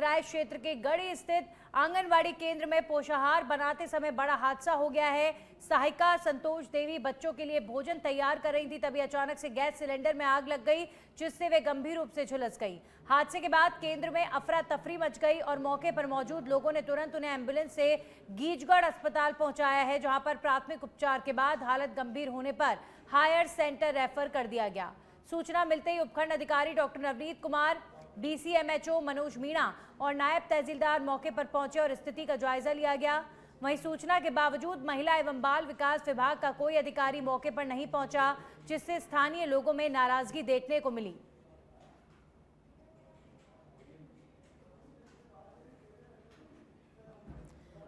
राय क्षेत्र के गढ़ी स्थित आंगनवाड़ी केंद्र में पोषाहार बनाते समय बड़ा हादसा हो गया है। सहायिका संतोष देवी बच्चों के लिए भोजन तैयार कर रही थी, तभी अचानक से गैस सिलेंडर में आग लग गई, जिससे वे गंभीर रूप से झुलस गई। हादसे के बाद केंद्र में अफरा तफरी मच गई और मौके पर मौजूद लोगों ने तुरंत उन्हें एम्बुलेंस से गीजगढ़ अस्पताल पहुंचाया है, जहां पर प्राथमिक उपचार के बाद हालत गंभीर होने पर हायर सेंटर रेफर कर दिया गया। सूचना मिलते ही उपखंड अधिकारी डॉक्टर नवनीत कुमार, डीसीएमएचओ मनोज मीणा और नायब तहसीलदार मौके पर पहुंचे और स्थिति का जायजा लिया गया। वहीं सूचना के बावजूद महिला एवं बाल विकास विभाग का कोई अधिकारी मौके पर नहीं पहुंचा, जिससे स्थानीय लोगों में नाराजगी देखने को मिली।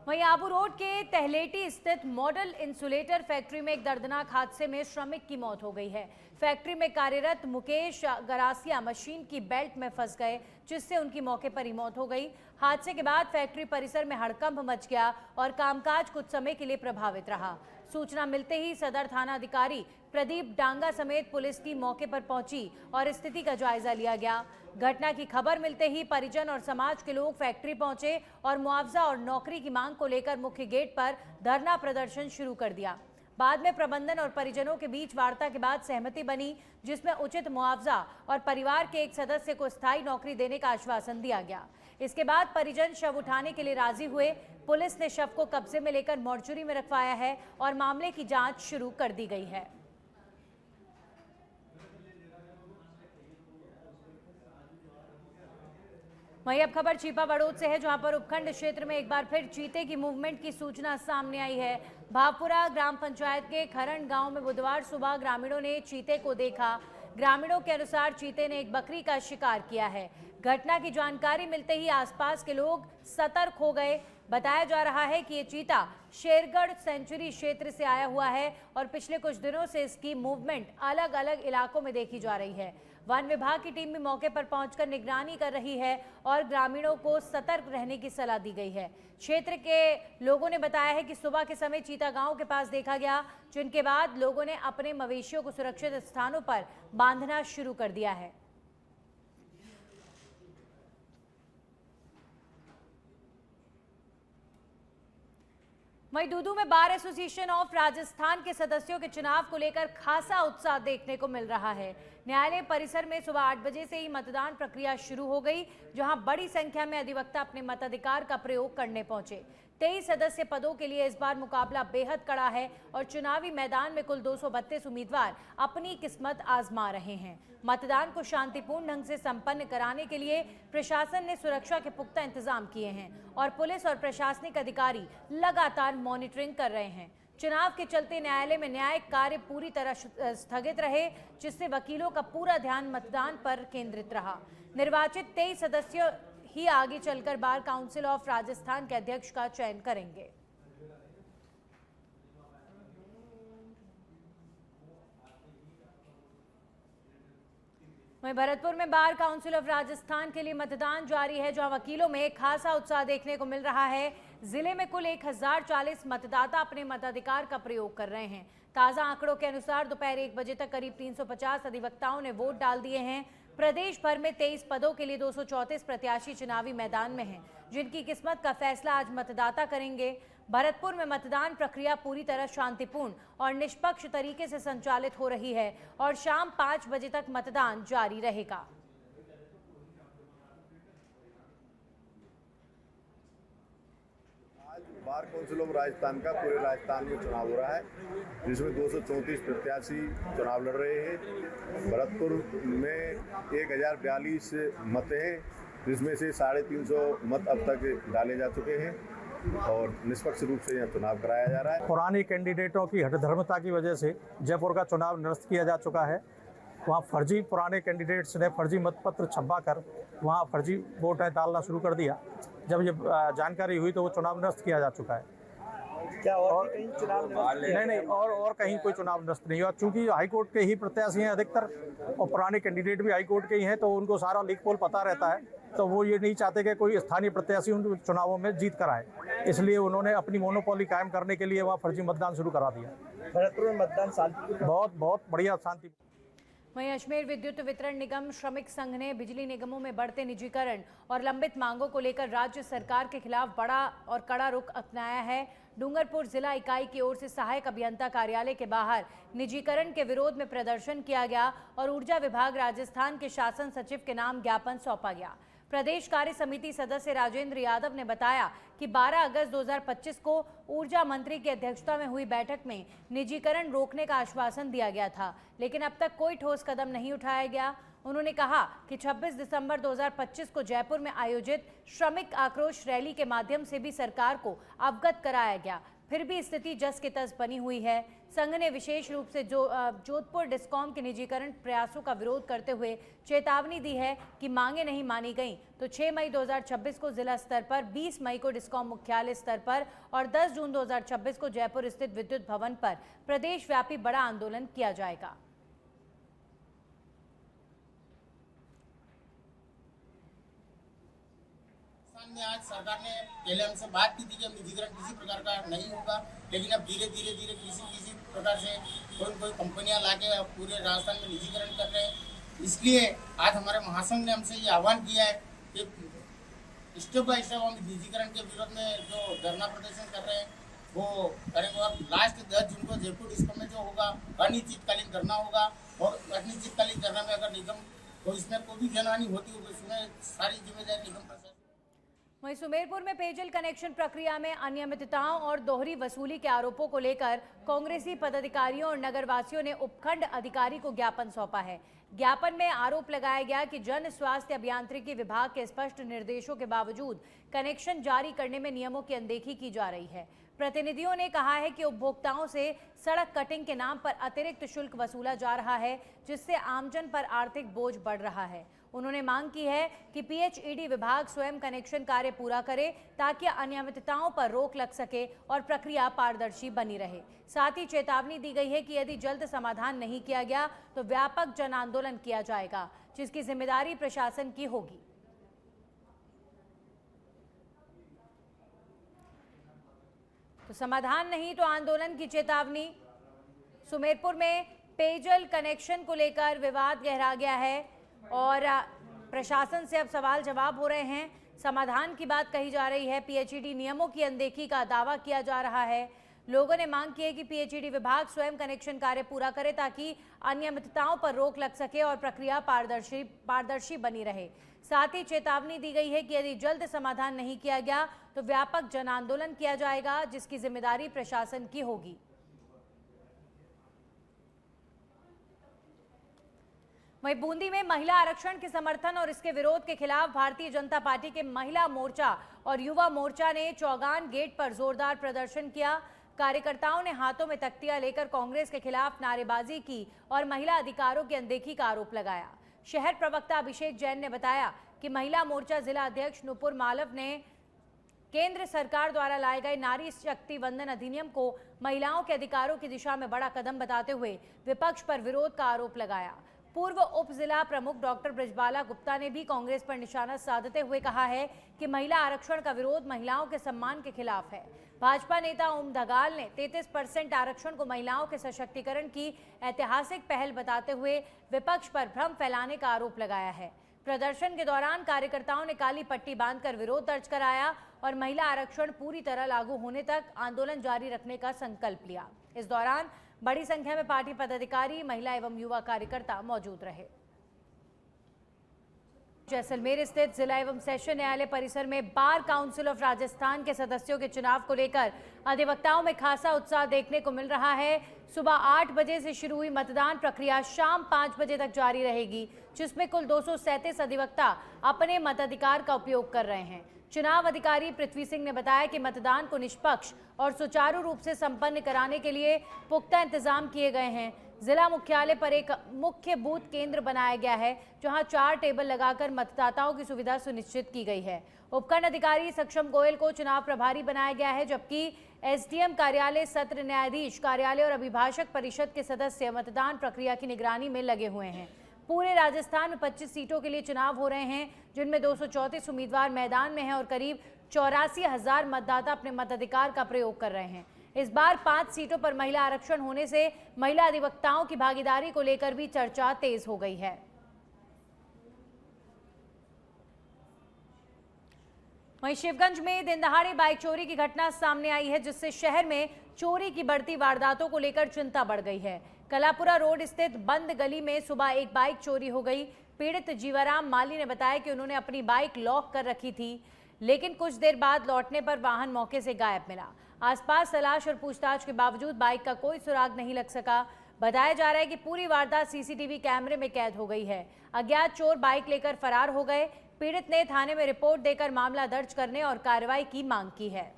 वहीं आबू रोड के तहलेटी स्थित मॉडल इंसुलेटर फैक्ट्री में एक दर्दनाक हादसे में श्रमिक की मौत हो गई है। फैक्ट्री में कार्यरत मुकेश गरासिया मशीन की बेल्ट में फंस गए, जिससे उनकी मौके पर ही मौत हो गई। हादसे के बाद फैक्ट्री परिसर में हड़कंप मच गया और कामकाज कुछ समय के लिए प्रभावित रहा। सूचना मिलते ही सदर थाना अधिकारी प्रदीप डांगा समेत पुलिस की मौके पर पहुंची और स्थिति का जायजा लिया गया। घटना की खबर मिलते ही परिजन और समाज के लोग फैक्ट्री पहुंचे और मुआवजा और नौकरी की मांग को लेकर मुख्य गेट पर धरना प्रदर्शन शुरू कर दिया। बाद में प्रबंधन और परिजनों के बीच वार्ता के बाद सहमति बनी, जिसमें उचित मुआवजा और परिवार के एक सदस्य को स्थायी नौकरी देने का आश्वासन दिया गया। इसके बाद परिजन शव उठाने के लिए राजी हुए। पुलिस ने शव को कब्जे में लेकर मोर्चरी में रखवाया है और मामले की जांच शुरू कर दी गई है। वहीं अब खबर छिपा बड़ौद से है, जहां पर उपखंड क्षेत्र में एक बार फिर चीते की मूवमेंट की सूचना सामने आई है। भावपुरा ग्राम पंचायत के खरण गांव में बुधवार सुबह ग्रामीणों ने चीते को देखा। ग्रामीणों के अनुसार चीते ने एक बकरी का शिकार किया है। घटना की जानकारी मिलते ही आसपास के लोग सतर्क हो गए। बताया जा रहा है कि ये चीता शेरगढ़ सेंचुरी क्षेत्र से आया हुआ है और पिछले कुछ दिनों से इसकी मूवमेंट अलग अलग इलाकों में देखी जा रही है। वन विभाग की टीम भी मौके पर पहुंचकर निगरानी कर रही है और ग्रामीणों को सतर्क रहने की सलाह दी गई है। क्षेत्र के लोगों ने बताया है कि सुबह के समय चीता गांव के पास देखा गया, जिनके बाद लोगों ने अपने मवेशियों को सुरक्षित स्थानों पर बांधना शुरू कर दिया है। वहीं दूदू में बार एसोसिएशन ऑफ राजस्थान के सदस्यों के चुनाव को लेकर खासा उत्साह देखने को मिल रहा है। न्यायालय परिसर में सुबह 8 बजे से ही मतदान प्रक्रिया शुरू हो गई, जहां बड़ी संख्या में अधिवक्ता अपने मताधिकार का प्रयोग करने पहुंचे। 23 सदस्य पदों के लिए इस बार मुकाबला बेहद कड़ा है और चुनावी मैदान में कुल 232 उम्मीदवार अपनी किस्मत आजमा रहे हैं। मतदान को शांतिपूर्ण ढंग से संपन्न कराने के लिए प्रशासन ने सुरक्षा के पुख्ता इंतजाम किए हैं और पुलिस और प्रशासनिक अधिकारी लगातार मॉनिटरिंग कर रहे हैं। चुनाव के चलते न्यायालय में न्यायिक कार्य पूरी तरह स्थगित रहे, जिससे वकीलों का पूरा ध्यान मतदान पर केंद्रित रहा। निर्वाचित 23 सदस्य ही आगे चलकर बार काउंसिल ऑफ राजस्थान के अध्यक्ष का चयन करेंगे। वहीं भरतपुर में बार काउंसिल ऑफ राजस्थान के लिए मतदान जारी है, जहां वकीलों में खासा उत्साह देखने को मिल रहा है। जिले में कुल 1040 मतदाता अपने मताधिकार का प्रयोग कर रहे हैं। ताजा आंकड़ों के अनुसार दोपहर 1 बजे तक करीब 350 अधिवक्ताओं ने वोट डाल दिए हैं। प्रदेश भर में 23 पदों के लिए 234 प्रत्याशी चुनावी मैदान में हैं, जिनकी किस्मत का फैसला आज मतदाता करेंगे। भरतपुर में मतदान प्रक्रिया पूरी तरह शांतिपूर्ण और निष्पक्ष तरीके से संचालित हो रही है और शाम 5 बजे तक मतदान जारी रहेगा। आज बार काउंसिल ऑफ राजस्थान का पूरे राजस्थान में चुनाव हो रहा है, जिसमें 234 प्रत्याशी चुनाव लड़ रहे हैं। भरतपुर में 1042 मत हैं, जिसमें से 350 मत अब तक डाले जा चुके हैं और निष्पक्ष रूप से यह चुनाव कराया जा रहा है। पुरानी कैंडिडेटों की हठधर्मता की वजह से जयपुर का चुनाव निरस्त किया जा चुका है। वहाँ फर्जी पुराने कैंडिडेट्स ने फर्जी मतपत्र छपवा कर वहाँ फर्जी वोट डालना शुरू कर दिया। जब ये जानकारी हुई तो वो चुनाव निरस्त किया जा चुका है। क्या और कहीं चुनाव नहीं और कहीं कोई चुनाव निरस्त नहीं हुआ, क्योंकि हाईकोर्ट के ही प्रत्याशी हैं अधिकतर और पुराने कैंडिडेट भी हाईकोर्ट के ही हैं, तो उनको सारा लीक पोल पता रहता है। तो वो ये नहीं चाहते कि कोई स्थानीय प्रत्याशी उन चुनावों में जीत कर आए, इसलिए उन्होंने अपनी मोनोपोली कायम करने के लिए वहाँ फर्जी मतदान शुरू करा दिया। भरतपुर में मतदान शांति बहुत बढ़िया शांति। वहीं अजमेर विद्युत वितरण निगम श्रमिक संघ ने बिजली निगमों में बढ़ते निजीकरण और लंबित मांगों को लेकर राज्य सरकार के खिलाफ बड़ा और कड़ा रुख अपनाया है। डूंगरपुर जिला इकाई की ओर से सहायक अभियंता कार्यालय के बाहर निजीकरण के विरोध में प्रदर्शन किया गया और ऊर्जा विभाग राजस्थान के शासन सचिव के नाम ज्ञापन सौंपा गया। प्रदेश कार्य समिति सदस्य राजेंद्र यादव ने बताया कि 12 अगस्त 2025 को ऊर्जा मंत्री की अध्यक्षता में हुई बैठक में निजीकरण रोकने का आश्वासन दिया गया था, लेकिन अब तक कोई ठोस कदम नहीं उठाया गया। उन्होंने कहा कि 26 दिसंबर 2025 को जयपुर में आयोजित श्रमिक आक्रोश रैली के माध्यम से भी सरकार को अवगत कराया गया, फिर भी स्थिति जस की तस बनी हुई है। संघ ने विशेष रूप से जोधपुर डिस्कॉम के निजीकरण प्रयासों का विरोध करते हुए चेतावनी दी है कि मांगे नहीं मानी गई तो 6 मई 2026 को जिला स्तर पर, 20 मई को डिस्कॉम मुख्यालय स्तर पर और 10 जून 2026 को जयपुर स्थित विद्युत भवन पर प्रदेश व्यापी बड़ा आंदोलन किया जाएगा। आज सरकार ने पहले हमसे बात की थी कि निजीकरण किसी प्रकार का नहीं होगा, लेकिन अब धीरे धीरे किसी प्रकार से कोई कंपनियां लाके पूरे राजस्थान में निजीकरण कर रहे हैं। इसलिए आज हमारे महासंघ ने हमसे ये आह्वान किया है कि स्टेप बाय स्टेप हम निजीकरण के विरोध में जो धरना प्रदर्शन कर रहे हैं वो करेंगे और लास्ट 10 जून को जयपुर डिस्कॉम में जो होगा अनिश्चितकालीन धरना होगा और अनिश्चितकालीन धरना में अगर निगम तो इसमें कोई भी जनहानि होती होगी उसमें सारी जिम्मेदारी निगम पर। वहीं सुमेरपुर में पेयजल कनेक्शन प्रक्रिया में अनियमितताओं और दोहरी वसूली के आरोपों को लेकर कांग्रेसी पदाधिकारियों और नगरवासियों ने उपखंड अधिकारी को ज्ञापन सौंपा है। ज्ञापन में आरोप लगाया गया कि जन स्वास्थ्य अभियांत्रिकी विभाग के स्पष्ट निर्देशों के बावजूद कनेक्शन जारी करने में नियमों की अनदेखी की जा रही है। प्रतिनिधियों ने कहा है कि उपभोक्ताओं से सड़क कटिंग के नाम पर अतिरिक्त शुल्क वसूला जा रहा है, जिससे आमजन पर आर्थिक बोझ बढ़ रहा है। उन्होंने मांग की है कि पीएचईडी विभाग स्वयं कनेक्शन कार्य पूरा करे ताकि अनियमितताओं पर रोक लग सके और प्रक्रिया पारदर्शी बनी रहे। साथ ही चेतावनी दी गई है कि यदि जल्द समाधान नहीं किया गया तो व्यापक जन आंदोलन किया जाएगा, जिसकी जिम्मेदारी प्रशासन की होगी। तो समाधान नहीं तो आंदोलन की चेतावनी। सुमेरपुर में पेयजल कनेक्शन को लेकर विवाद गहरा गया है और प्रशासन से अब सवाल जवाब हो रहे हैं। समाधान की बात कही जा रही है, पीएचईडी नियमों की अनदेखी का दावा किया जा रहा है। लोगों ने मांग की है कि पीएचईडी विभाग स्वयं कनेक्शन कार्य पूरा करे ताकि अनियमितताओं पर रोक लग सके और प्रक्रिया पारदर्शी बनी रहे। साथ ही चेतावनी दी गई है कि यदि जल्द समाधान नहीं किया गया तो व्यापक जन आंदोलन किया जाएगा, जिसकी जिम्मेदारी प्रशासन की होगी। वहीं बूंदी में महिला आरक्षण के समर्थन और इसके विरोध के खिलाफ भारतीय जनता पार्टी के महिला मोर्चा और युवा मोर्चा ने चौगान गेट पर जोरदार प्रदर्शन किया। कार्यकर्ताओं ने हाथों में तख्तियां लेकर कांग्रेस के खिलाफ नारेबाजी की और महिला अधिकारों की अनदेखी का आरोप लगाया। शहर प्रवक्ता अभिषेक जैन ने बताया कि महिला मोर्चा जिला अध्यक्ष नुपुर मालव ने केंद्र सरकार द्वारा लाए गए नारी शक्ति वंदन अधिनियम को महिलाओं के अधिकारों की दिशा में बड़ा कदम बताते हुए विपक्ष पर विरोध का आरोप लगाया। पूर्व उप जिला प्रमुख डॉक्टर ब्रजबाला गुप्ता ने भी कांग्रेस पर निशाना साधते हुए कहा है कि महिला आरक्षण का विरोध महिलाओं के सम्मान के खिलाफ है। भाजपा नेता ओम धगाल ने 33% आरक्षण को महिलाओं के सशक्तिकरण की ऐतिहासिक पहल बताते हुए विपक्ष पर भ्रम फैलाने का आरोप लगाया है। प्रदर्शन के दौरान कार्यकर्ताओं ने काली पट्टी बांधकर विरोध दर्ज कराया और महिला आरक्षण पूरी तरह लागू होने तक आंदोलन जारी रखने का संकल्प लिया। इस दौरान बड़ी संख्या में पार्टी पदाधिकारी, महिला एवं युवा कार्यकर्ता मौजूद रहे। जैसलमेर स्थित जिला एवं सेशन न्यायालय परिसर में बार काउंसिल ऑफ राजस्थान के सदस्यों के चुनाव को लेकर अधिवक्ताओं में खासा उत्साह देखने को मिल रहा है। सुबह 8 बजे से शुरू हुई मतदान प्रक्रिया शाम 5 बजे तक जारी रहेगी, जिसमें कुल 237 अधिवक्ता अपने मताधिकार का उपयोग कर रहे हैं। चुनाव अधिकारी पृथ्वी सिंह ने बताया कि मतदान को निष्पक्ष और सुचारू रूप से संपन्न कराने के लिए पुख्ता इंतजाम किए गए हैं। जिला मुख्यालय पर एक मुख्य बूथ केंद्र बनाया गया है, जहां 4 टेबल लगाकर मतदाताओं की सुविधा सुनिश्चित की गई है। उपखंड अधिकारी सक्षम गोयल को चुनाव प्रभारी बनाया गया है, जबकि एसडीएम कार्यालय, सत्र न्यायाधीश कार्यालय और अभिभाषक परिषद के सदस्य मतदान प्रक्रिया की निगरानी में लगे हुए हैं। पूरे राजस्थान में 25 सीटों के लिए चुनाव हो रहे हैं, जिनमें 234 उम्मीदवार मैदान में हैं और करीब 84,000 मतदाता अपने मताधिकार का प्रयोग कर रहे हैं। इस बार 5 सीटों पर महिला आरक्षण होने से महिला अधिवक्ताओं की भागीदारी को लेकर भी चर्चा तेज हो गई है। वहीं शिवगंज में दिन दहाड़े बाइक चोरी की घटना सामने आई है, जिससे शहर में चोरी की बढ़ती वारदातों को लेकर चिंता बढ़ गई है। कलापुरा रोड स्थित बंद गली में सुबह एक बाइक चोरी हो गई। पीड़ित जीवाराम माली ने बताया कि उन्होंने अपनी बाइक लॉक कर रखी थी, लेकिन कुछ देर बाद लौटने पर वाहन मौके से गायब मिला। आसपास तलाश और पूछताछ के बावजूद बाइक का कोई सुराग नहीं लग सका। बताया जा रहा है कि पूरी वारदात सीसीटीवी कैमरे में कैद हो गई है। अज्ञात चोर बाइक लेकर फरार हो गए। पीड़ित ने थाने में रिपोर्ट देकर मामला दर्ज करने और कार्रवाई की मांग की है।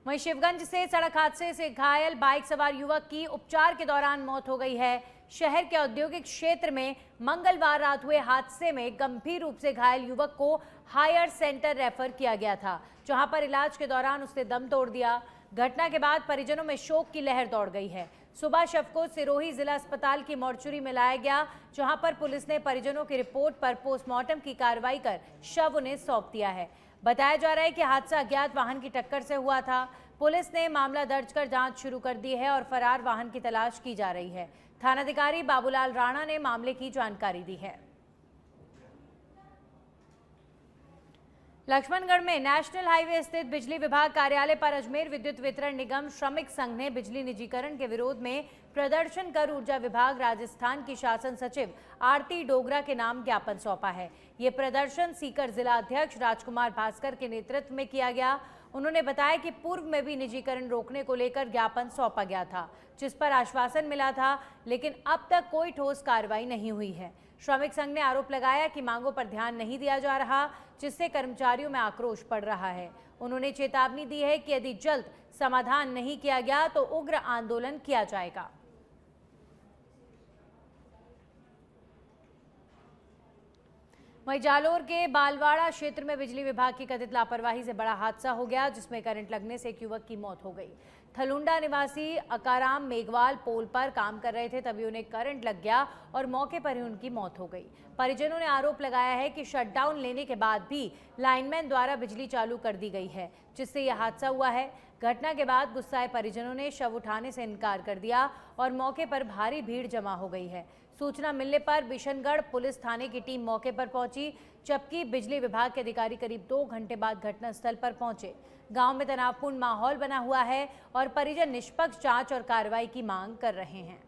वहीं शिवगंज से सड़क हादसे से घायल बाइक सवार युवक की उपचार के दौरान मौत हो गई है। शहर के औद्योगिक क्षेत्र में मंगलवार रात हुए हादसे में गंभीर रूप से घायल युवक को हायर सेंटर रेफर किया गया था, जहां पर इलाज के दौरान उसने दम तोड़ दिया। घटना के बाद परिजनों में शोक की लहर दौड़ गई है। सुबह शव को सिरोही जिला अस्पताल की मोर्चरी में लाया गया, जहां पर पुलिस ने परिजनों की रिपोर्ट पर पोस्टमार्टम की कार्रवाई कर शव उन्हें सौंप दिया है। बताया जा रहा है कि हादसा अज्ञात वाहन की टक्कर से हुआ था। पुलिस ने मामला दर्ज कर जांच शुरू कर दी है और फरार वाहन की तलाश की जा रही है। थानाधिकारी बाबूलाल राणा ने मामले की जानकारी दी है। लक्ष्मणगढ़ में नेशनल हाईवे स्थित बिजली विभाग कार्यालय पर अजमेर विद्युत वितरण निगम श्रमिक संघ ने बिजली निजीकरण के विरोध में प्रदर्शन कर ऊर्जा विभाग राजस्थान की शासन सचिव आरती डोगरा के नाम ज्ञापन सौंपा है। ये प्रदर्शन सीकर जिला अध्यक्ष राजकुमार भास्कर के नेतृत्व में किया गया। उन्होंने बताया कि पूर्व में भी निजीकरण रोकने को लेकर ज्ञापन सौंपा गया था, जिस पर आश्वासन मिला था, लेकिन अब तक कोई ठोस कार्रवाई नहीं हुई है। श्रमिक संघ ने आरोप लगाया कि मांगों पर ध्यान नहीं दिया जा रहा, जिससे कर्मचारियों में आक्रोश बढ़ रहा है। उन्होंने चेतावनी दी है कि यदि जल्द समाधान नहीं किया गया तो उग्र आंदोलन किया जाएगा। वहीं जालोर के बालवाड़ा क्षेत्र में बिजली विभाग की कथित लापरवाही से बड़ा हादसा हो गया, जिसमें करंट लगने से एक युवक की मौत हो गई। थलुंडा निवासी अकाराम मेघवाल पोल पर काम कर रहे थे, तभी उन्हें करंट लग गया और मौके पर ही उनकी मौत हो गई। परिजनों ने आरोप लगाया है कि शटडाउन लेने के बाद भी लाइनमैन द्वारा बिजली चालू कर दी गई है, जिससे यह हादसा हुआ है। घटना के बाद गुस्साए परिजनों ने शव उठाने से इनकार कर दिया और मौके पर भारी भीड़ जमा हो गई है। सूचना मिलने पर बिशनगढ़ पुलिस थाने की टीम मौके पर पहुंची, जबकि बिजली विभाग के अधिकारी करीब 2 घंटे बाद घटनास्थल पर पहुंचे। गांव में तनावपूर्ण माहौल बना हुआ है और परिजन निष्पक्ष जांच और कार्रवाई की मांग कर रहे हैं।